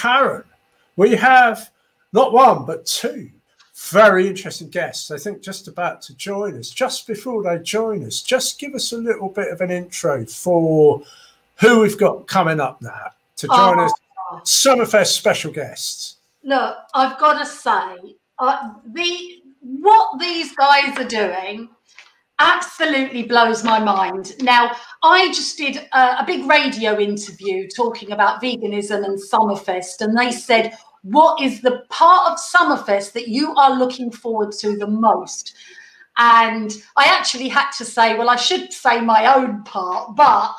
Karen, we have not one, but two very interesting guests, I think, just about to join us. Just before they join us, just give us a little bit of an intro for who we've got coming up now to join us, Summerfest special guests. Look, I've got to say, what these guys are doing absolutely blows my mind. Now, I just did a big radio interview talking about veganism and Summerfest, and they said, what is the part of Summerfest that you are looking forward to the most? And I actually had to say, well, I should say my own part, but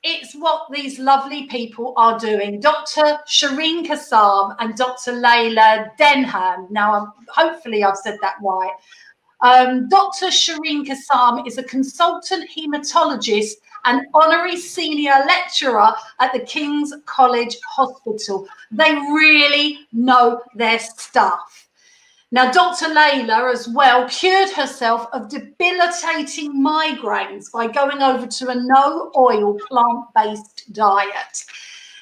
it's what these lovely people are doing. Dr. Shireen Kassam and Dr. Leila Dehghan. Now, hopefully I've said that right. Dr. Shireen Kassam is a consultant haematologist and honorary senior lecturer at the King's College Hospital. They really know their stuff. Now, Dr. Leila as well cured herself of debilitating migraines by going over to a no-oil plant-based diet.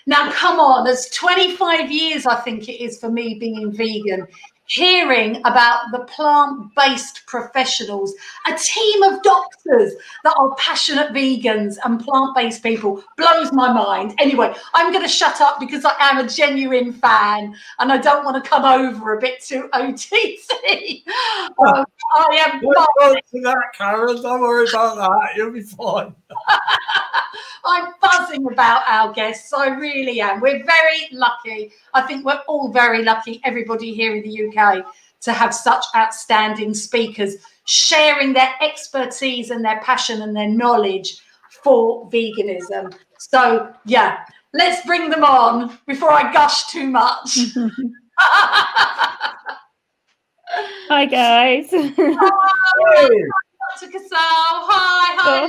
Now, come on, there's 25 years, I think it is, for me being vegan, hearing about the plant-based professionals, a team of doctors that are passionate vegans and plant-based people, blows my mind. Anyway, I'm going to shut up because I am a genuine fan and I don't want to come over a bit too OTC. I am to that, Karen. Don't worry about that. You'll be fine. I'm buzzing about our guests. I really am. We're very lucky. I think we're all very lucky, everybody here in the UK, to have such outstanding speakers sharing their expertise and their passion and their knowledge for veganism. So, yeah, let's bring them on before I gush too much. Hi, guys. Hi, Dr. Kassam.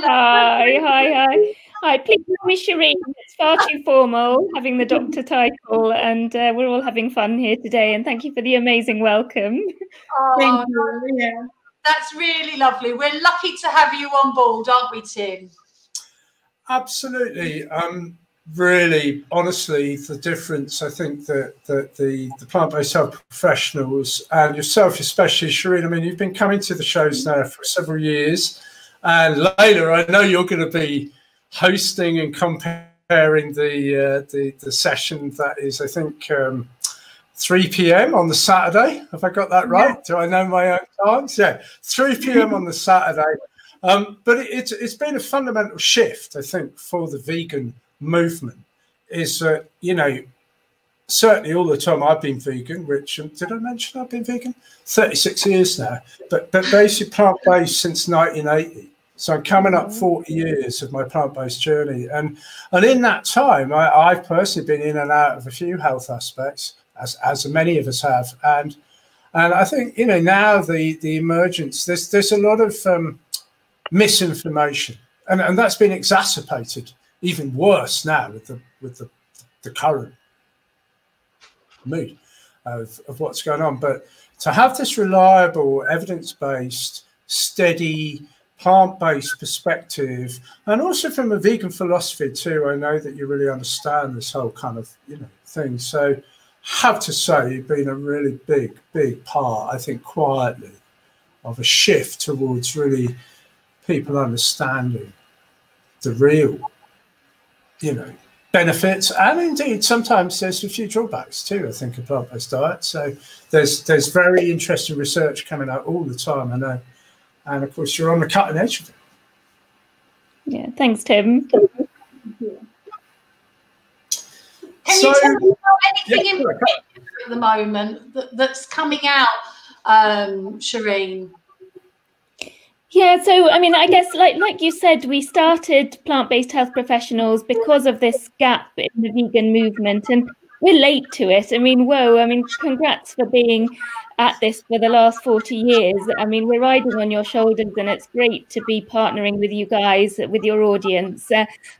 Hi. Hi, please call me Shireen. It's far too formal having the doctor title, and we're all having fun here today. And thank you for the amazing welcome. Oh, thank you. Yeah. That's really lovely. We're lucky to have you on board, aren't we, Tim? Absolutely. Really, honestly, the difference, I think that the plant-based health professionals and yourself, especially, Shireen, I mean, you've been coming to the shows now for several years. And Leila, I know you're going to be hosting and comparing the session that is, I think, 3 p.m. on the Saturday. Have I got that right? Yeah. Do I know my own times? Yeah, 3 p.m. on the Saturday. But it's been a fundamental shift, I think, for the vegan movement. Is that, you know, certainly all the time I've been vegan, which, did I mention I've been vegan? 36 years now, but basically plant-based since 1980. So I'm coming up 40 years of my plant-based journey. And in that time, I've personally been in and out of a few health aspects, as many of us have. And I think, you know, now the emergence, there's a lot of misinformation. And that's been exacerbated even worse now with the current mood of what's going on. But to have this reliable, evidence-based, steady, plant-based perspective, and also from a vegan philosophy too, I know that you really understand this whole kind of, you know, thing. So have to say you've been a really big part, I think, quietly, of a shift towards really people understanding the real, you know, benefits, and indeed sometimes there's a few drawbacks too, I think, of plant-based diet. So there's very interesting research coming out all the time, I know. And of course, you're on the cutting edge of it. Yeah, thanks, Tim. Can you tell me about anything in particular at the moment that's coming out, Shireen? Yeah, so I mean, I guess like you said, we started plant-based health professionals because of this gap in the vegan movement, and we're late to it. I mean, whoa! I mean, congrats for being at this for the last 40 years. I mean, we're riding on your shoulders, and it's great to be partnering with you guys, with your audience.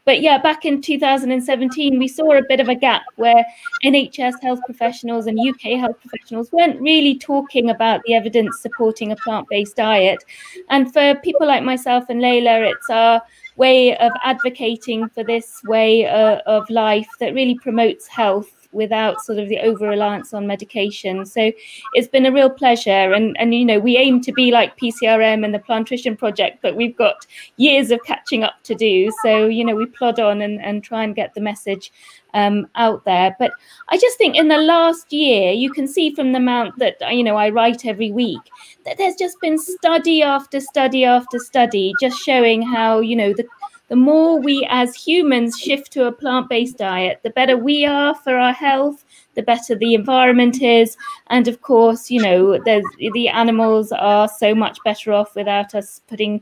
But yeah, back in 2017, we saw a bit of a gap where NHS health professionals and UK health professionals weren't really talking about the evidence supporting a plant-based diet. And for people like myself and Leila, it's our way of advocating for this way of life that really promotes health without sort of the over-reliance on medication. So it's been a real pleasure. And you know, we aim to be like PCRM and the Plantrition Project, but we've got years of catching up to do. So, you know, we plod on and try and get the message out there. But I just think in the last year, you can see from the amount that, you know, I write every week, that there's just been study after study after study just showing how, you know, the more we as humans shift to a plant-based diet, the better we are for our health, the better the environment is. And of course, you know, the animals are so much better off without us putting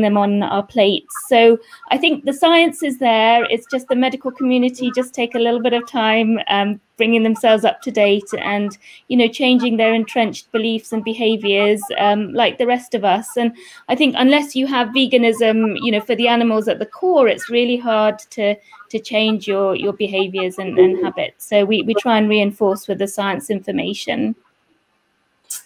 them on our plates. So I think the science is there. It's just the medical community just take a little bit of time bringing themselves up to date and, you know, changing their entrenched beliefs and behaviors like the rest of us. And I think unless you have veganism, you know, for the animals at the core, it's really hard to change your behaviors and habits. So we try and reinforce with the science information.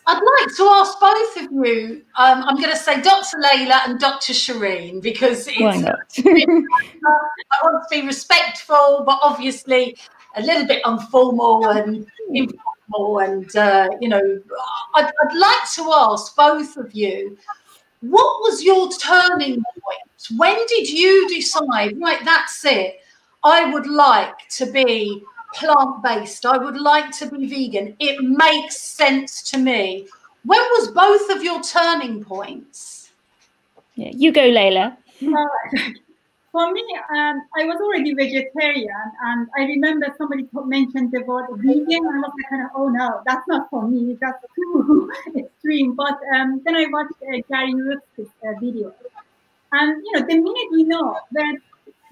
I'd like to ask both of you, I'm going to say Dr. Leila and Dr. Shireen, because it's, why not? I want to be respectful, but obviously a little bit informal and informal. And, you know, I'd like to ask both of you, what was your turning point? When did you decide, right, that's it, I would like to be plant-based, I would like to be vegan, it makes sense to me? When was both of your turning points? Yeah, you go, Leila. For me, I was already vegetarian, and I remember somebody mentioned the word vegan, and I was like, oh no, that's not for me, that's too extreme. But then I watched Karin video, and you know, the minute we know that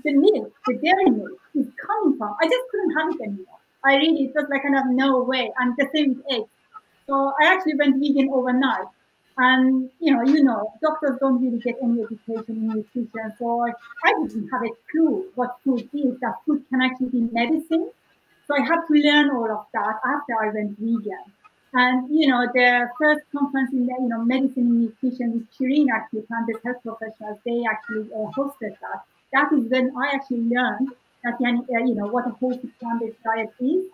the milk, the dairy milk, is coming from, I just couldn't have it anymore. I really, it was like kind of no way. And the same with eggs. So I actually went vegan overnight. And you know, doctors don't really get any education in nutrition. So I didn't have a clue what food is, that food can actually be medicine. So I had to learn all of that after I went vegan. And you know, the first conference in the, you know, medicine and nutrition with Shireen, actually, plant-based health professionals, they actually hosted that. That is when I actually learned that, you know, what a whole food plant-based diet is.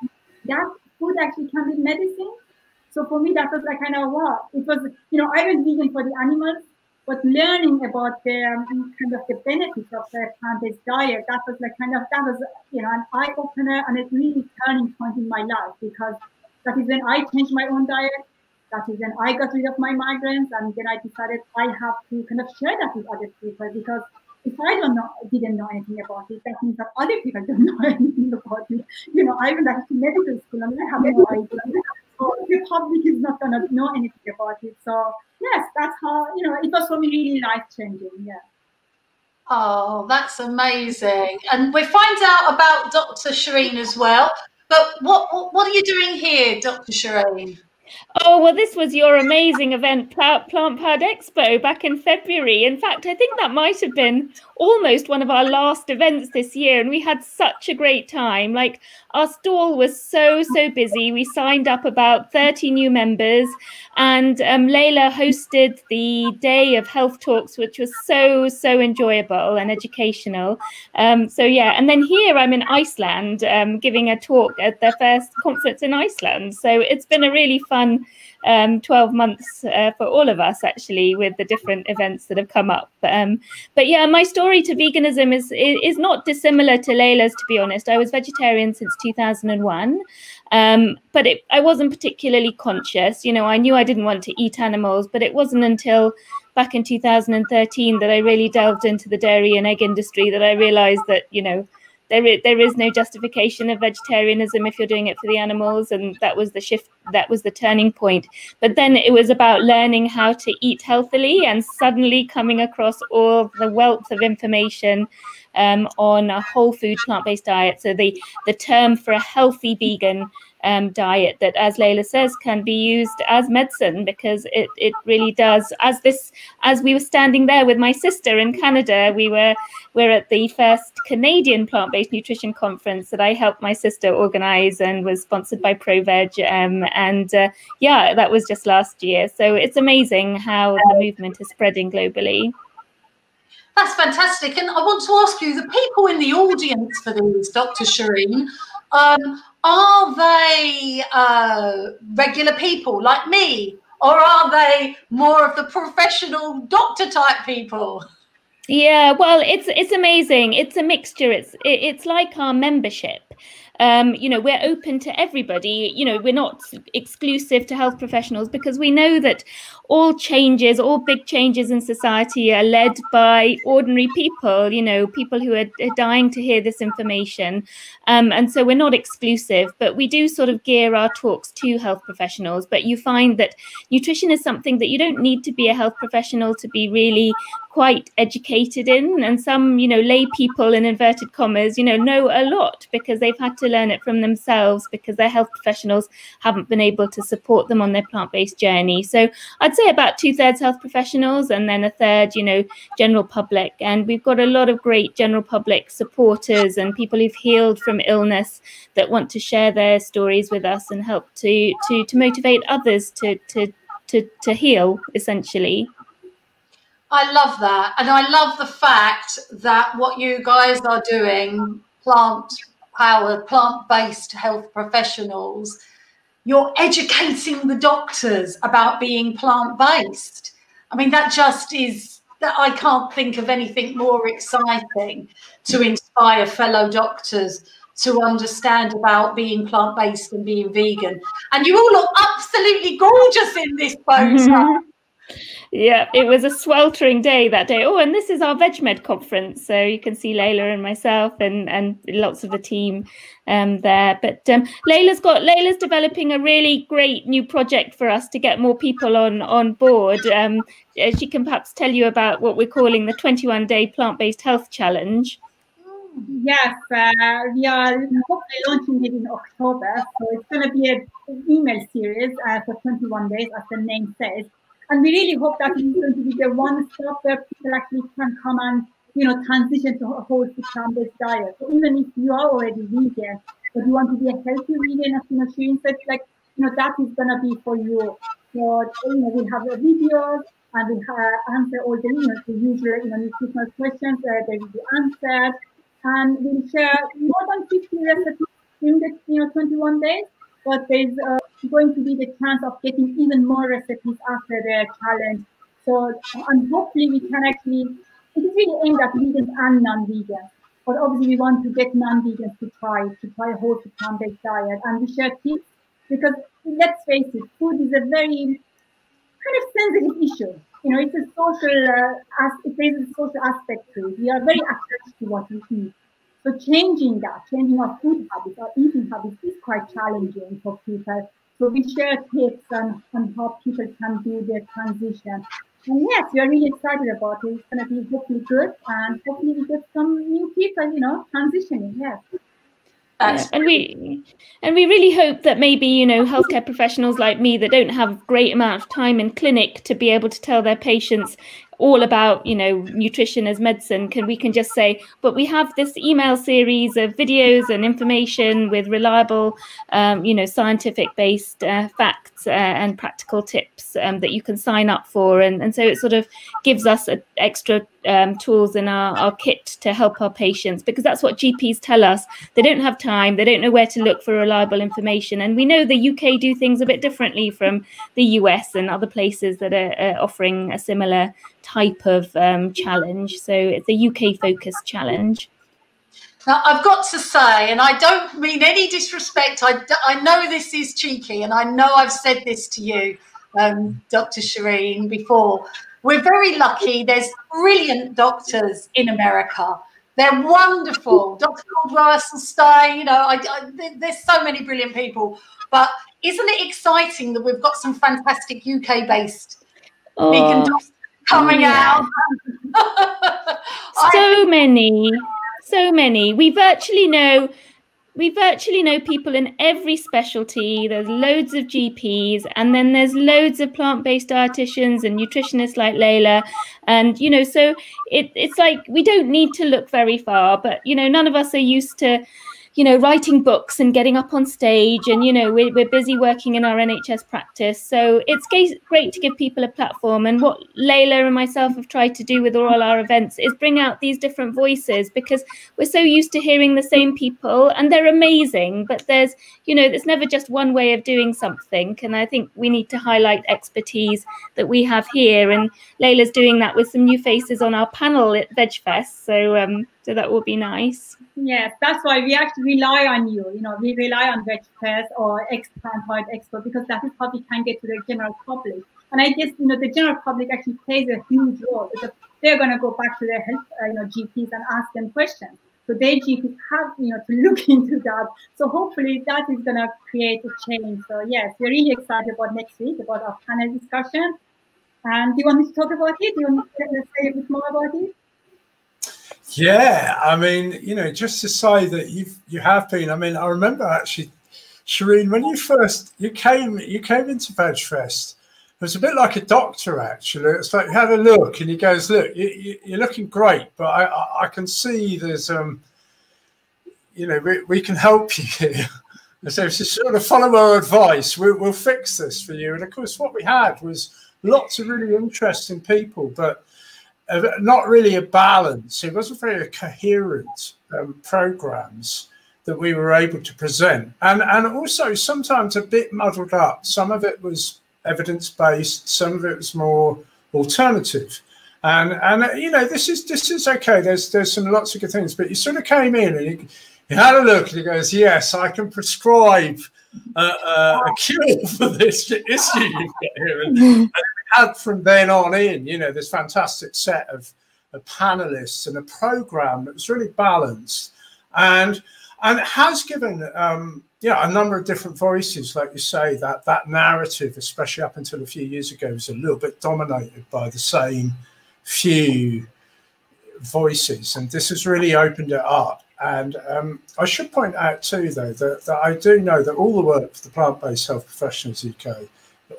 That food actually can be medicine. So for me, that was like kind of wow. It was, you know, I went vegan for the animals, but learning about the kind of the benefits of the plant-based diet, that was like kind of, that was, you know, an eye-opener and a really turning point in my life, because that is when I changed my own diet. That is when I got rid of my migraines, and then I decided I have to kind of share that with other people, because if I didn't know anything about it, that means that other people don't know anything about it. You know, I went back to medical school and I have no idea. So the public is not going to know anything about it. So yes, that's how, you know, it was for me really life-changing. Yeah. Oh, that's amazing. And we find out about Dr. Shireen as well. But what are you doing here, Dr. Shireen? Oh, well, this was your amazing event, Plant Powered Expo, back in February. In fact, I think that might have been almost one of our last events this year, and we had such a great time. Like, our stall was so busy. We signed up about 30 new members, and Leila hosted the day of health talks, which was so enjoyable and educational. So yeah, and then here I'm in Iceland giving a talk at their first conference in Iceland. So it's been a really fun 12 months for all of us, actually, with the different events that have come up. But yeah, my story to veganism is not dissimilar to Leila's, to be honest. I was vegetarian since 2001, but I wasn't particularly conscious. You know, I knew I didn't want to eat animals, but it wasn't until back in 2013 that I really delved into the dairy and egg industry that I realized that, you know, there is no justification of vegetarianism if you're doing it for the animals, and that was the shift, that was the turning point. But then it was about learning how to eat healthily and suddenly coming across all the wealth of information on a whole food plant-based diet. So the term for a healthy vegan diet that, as Leila says, can be used as medicine, because it really does. As we were standing there with my sister in Canada, we're at the first Canadian plant-based nutrition conference that I helped my sister organize and was sponsored by ProVeg, yeah, that was just last year. So it's amazing how the movement is spreading globally. That's fantastic. And I want to ask you, the people in the audience for these, Dr. Shireen, are they regular people like me, or are they more of the professional doctor type people? Yeah, well, it's amazing. It's a mixture. It's like our membership. You know, we're open to everybody. You know, we're not exclusive to health professionals, because we know that all big changes in society are led by ordinary people, you know, people who are dying to hear this information. And so we're not exclusive, but we do sort of gear our talks to health professionals. But you find that nutrition is something that you don't need to be a health professional to be really quite educated in, and some, you know, lay people in inverted commas, you know a lot because they've had to learn it from themselves, because their health professionals haven't been able to support them on their plant-based journey. So I'd say about 2/3 health professionals, and then 1/3, you know, general public. And we've got a lot of great general public supporters and people who've healed from illness that want to share their stories with us and help to motivate others to heal, essentially. I love that. And I love the fact that what you guys are doing, plant-powered, plant-based health professionals, you're educating the doctors about being plant-based. I mean, that just is, that I can't think of anything more exciting to inspire fellow doctors to understand about being plant-based and being vegan. And you all look absolutely gorgeous in this photo. Yeah, it was a sweltering day that day. Oh, and this is our VegMed conference, so you can see Leila and myself and lots of the team there. But Leila's developing a really great new project for us to get more people on board. She can perhaps tell you about what we're calling the 21-day plant-based health challenge. Yes, we are hopefully launching it in October. So it's going to be an email series for 21 days, as the name says. And we really hope that it's going to be the one stop where people actually can come and, you know, transition to a whole plant-based diet. So even if you are already vegan, but you want to be a healthy vegan, as you know, Shireen said, like, you know, that is going to be for you. So, you know, we'll have a video and we'll answer all the, you know, the usual, you know, nutritional questions. They will be answered. And we'll share more than 50 recipes in the, you know, 21 days. But there's going to be the chance of getting even more recipes after the challenge. So, and hopefully we can actually, it is really aimed at vegans and non-vegans. But obviously we want to get non-vegans to try a whole plant-based diet. And we share tips, because let's face it, food is a very kind of sensitive issue. You know, it's a social, there's a social aspect to it. We are very attached to what we eat. So changing our food habits, our eating habits is quite challenging for people. So we share tips on how people can do their transition. And yes, we are really excited about it. It's going to be hopefully good, and hopefully we get some new people, you know, transitioning. Yes. And we really hope that maybe, you know, healthcare professionals like me that don't have a great amount of time in clinic to be able to tell their patients all about, you know, nutrition as medicine, we can just say, but we have this email series of videos and information with reliable, you know, scientific based facts and practical tips that you can sign up for. And so it sort of gives us extra tools in our kit to help our patients, because that's what GPs tell us. They don't have time, they don't know where to look for reliable information. And we know the UK do things a bit differently from the US and other places that are offering a similar type of challenge. So it's a UK focused challenge. Now, I've got to say, and I don't mean any disrespect, I know this is cheeky, and I know I've said this to you, Dr. Shireen, before. We're very lucky. There's brilliant doctors in America. They're wonderful. Dr. Russell Stein, you know, there's so many brilliant people. But isn't it exciting that we've got some fantastic UK-based vegan doctors coming out? So many. We virtually know we virtually know people in every specialty. There's loads of GPs, and then there's loads of plant-based dietitians and nutritionists like Leila. And, you know, so it's like we don't need to look very far, but, you know, none of us are used to, you know, writing books and getting up on stage, and, you know, we're busy working in our NHS practice. So it's great to give people a platform. And what Leila and myself have tried to do with all our events is bring out these different voices, because we're so used to hearing the same people, and they're amazing, but there's, you know, there's never just one way of doing something. And I think we need to highlight expertise that we have here. And Leila's doing that with some new faces on our panel at VegFest. So that will be nice. Yes, that's why we actually rely on you. You know, we rely on VegFest or Plant Expo, because that is how we can get to the general public. And I guess, you know, the general public actually plays a huge role, because they're going to go back to their health, GPs and ask them questions. So their GPs have, you know, to look into that. So hopefully that is going to create a change. So yes, we're really excited about next week, about our panel discussion. And do you want me to talk about it? Do you want me to say a bit more about it? Yeah, I mean, you know, just to say that you have been. I mean, I remember actually, Shireen, when you came into VegFest, it was a bit like a doctor actually. It's like you had a look, and he goes, "Look, you're looking great, but I can see there's you know, we can help you here." And so it's just sort of follow our advice. We'll fix this for you. And of course, what we had was lots of really interesting people, but not really a balance. It wasn't very coherent programs that we were able to present, and also sometimes a bit muddled up. Some of it was evidence-based, some of it was more alternative, and you know, this is okay. There's some lots of good things, but you sort of came in and he had a look, and he goes, "Yes, I can prescribe a cure for this issue you've got here." And had from then on in, you know, this fantastic set of panelists and a program that was really balanced, and has given a number of different voices. Like you say, that narrative, especially up until a few years ago, was a little bit dominated by the same few voices, and this has really opened it up. And I should point out too, though, that I do know that all the work for the plant-based health professionals UK,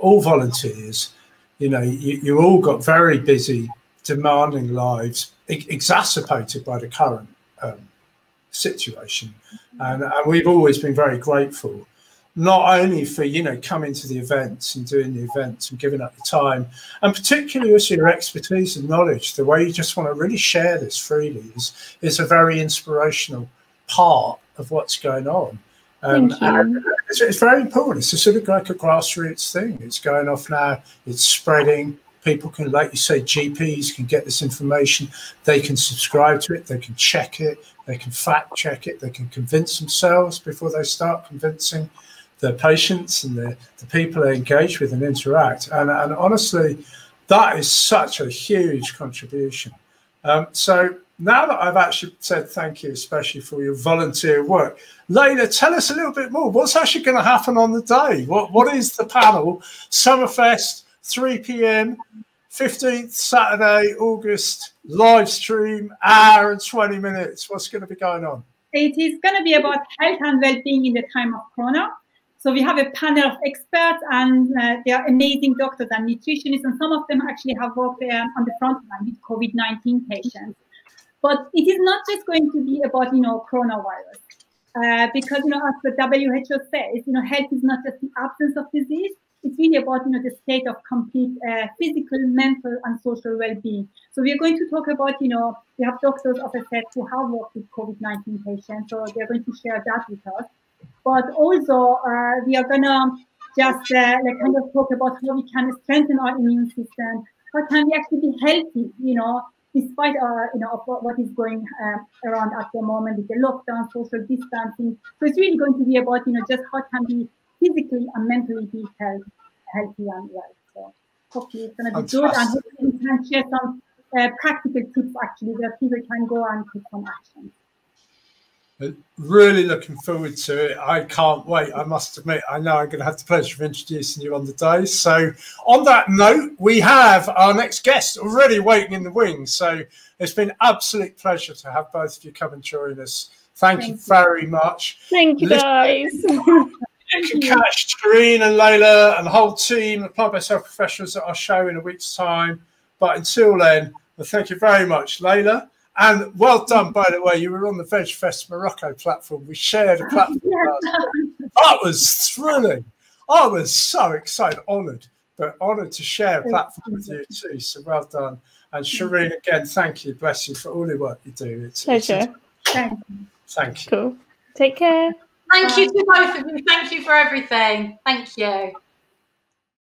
all volunteers. You know, you all got very busy, demanding lives, exacerbated by the current situation. And we've always been very grateful, not only for, you know, coming to the events and doing the events and giving up your time, and particularly also your expertise and knowledge. The way you just want to really share this freely is a very inspirational part of what's going on. Thank you. It's very important. It's a sort of like a grassroots thing. It's going off now. It's spreading. People can, like you say, GPs can get this information. They can subscribe to it. They can check it. They can fact check it. They can convince themselves before they start convincing their patients and the people they engage with and interact. And honestly, that is such a huge contribution. So now that I've actually said thank you, especially for your volunteer work, Leila, tell us a little bit more. What's actually going to happen on the day? What is the panel? Summerfest, 3 p.m, 15th Saturday, August, live stream, hour and 20 minutes. What's going to be going on? It is going to be about health and well-being in the time of Corona. So we have a panel of experts, and they are amazing doctors and nutritionists, and some of them actually have worked on the front line with COVID-19 patients. But it is not just going to be about, you know, coronavirus, because, you know, as the WHO says, you know, health is not just the absence of disease. It's really about, you know, the state of complete physical, mental, and social well-being. So we are going to talk about, you know, we have doctors, as I said, who have worked with COVID-19 patients, so they're going to share that with us. But also, we are gonna just like kind of talk about how we can strengthen our immune system. How can we actually be healthy, you know, despite you know, of what is going around at the moment with the lockdown, social distancing. So it's really going to be about, you know, just how can we physically and mentally be healthy and well. So hopefully it's gonna be good, and hopefully we can share some practical tips actually where people can go and take some action. Really looking forward to it. I can't wait. I must admit, I know I'm going to have the pleasure of introducing you on the day. So on that note, we have our next guest already waiting in the wings. So it's been an absolute pleasure to have both of you come and join us Thank you very much. Thank you, guys. You can catch Shireen and Leila and the whole team, the plant-based health professionals at our show in a week's time. But until then, well, thank you very much, Leila. And well done, by the way. You were on the VegFest Morocco platform. We shared a platform. That was thrilling. I was so excited, honoured to share a platform with you too. So well done. And Shireen, again, thank you. Bless you for all the work you do. Pleasure. Thank you. Cool. Take care. Thank you to both of you. Thank you for everything. Thank you.